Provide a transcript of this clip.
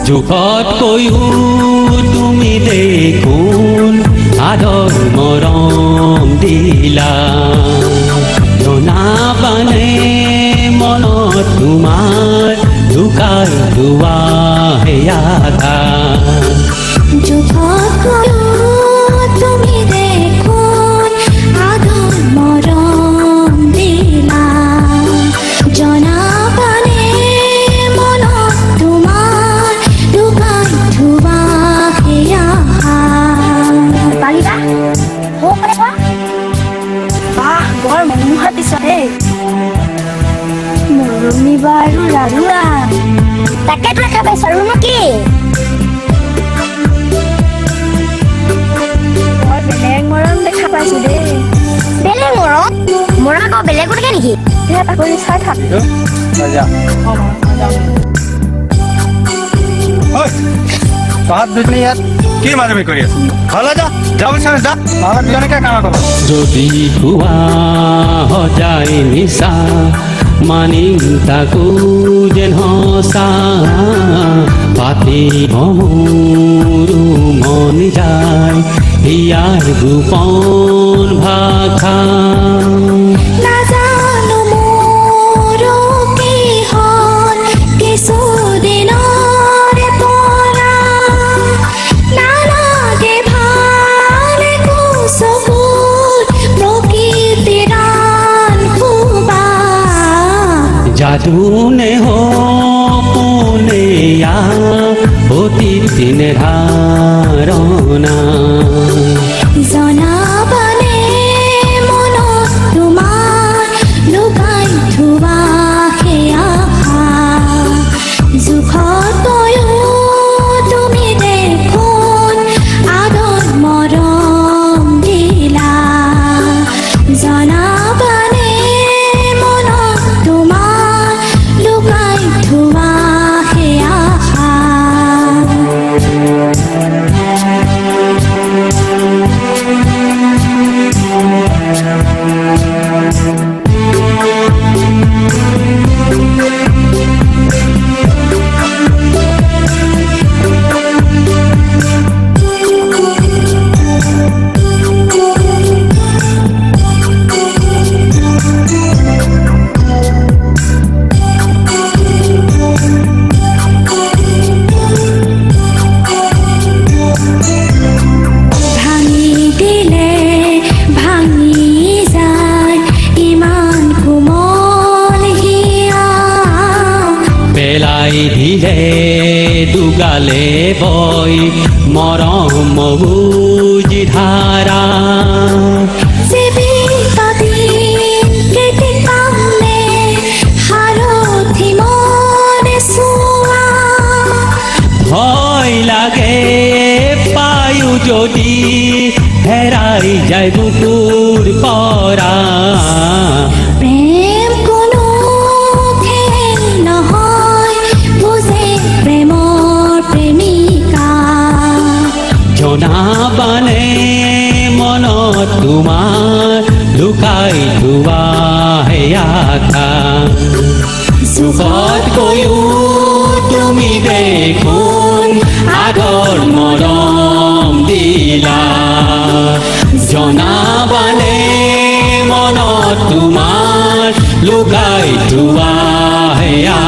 জোখতকৈও তুমি দেখোন আদৰ মৰম দিলা জনাবানে মনত তোমাৰ লুকাই লোৱা সেয়া তুমি দেখোন আদৰ মৰম দিলা জনাবানে মনত তোমাৰ লুকাই থোৱা সেয়া পাৰিবা বাহ বৰ মনোমোহা পিছত মৰমী বাৰু ৰাৰুৱা তাকেতো দেখা পাইছ আৰু কি বেলেগ মৰম দেখা পাইছো দেই বেলেগ মৰম মোৰ আকৌ বেলেগ থাকে নেকি পাকৰি চাই থাক তহঁত দুজনী ইয়াত কি মাজুমি কৰি আছ ঘৰলৈ যা যাব বিচাৰে যা নহ'লে দুজনীকে কাম কৰিব যদি কোৱা সজাই মিছা মানিম তাকো যেন সঁচা পাতিব মোৰো মন যায় ইয়াৰ গোপন ভাষা নাজানো মোৰো কি হ'ল কিছুদিনৰে পৰা নালাগে ভাল একো চকুত প্ৰকৃতিৰ আন শুবা যাদুনে হোনে অতীত দিনে ধাৰণা জনাবানে মনত তোমাৰ লুকাই থোৱা সেয়া জোখতকৈও তুমি দেখোন আদৰ মৰম দিলা জনাবানে মনত তোমাৰ লুকাই থোৱা সেয়া দিলে দুগালে বই মৰম বুজি ধাৰা ভয় লাগে পায়ো যদি হেৰাই যায় বুকুৰ পৰা জনাবানে মনত তোমাৰ লুকাই থোৱা সেয়া জোখতকৈও তুমি দেখোন আদৰ মৰম দিলা জনাবানে মনত তোমাৰ লুকাই থোৱা সেয়া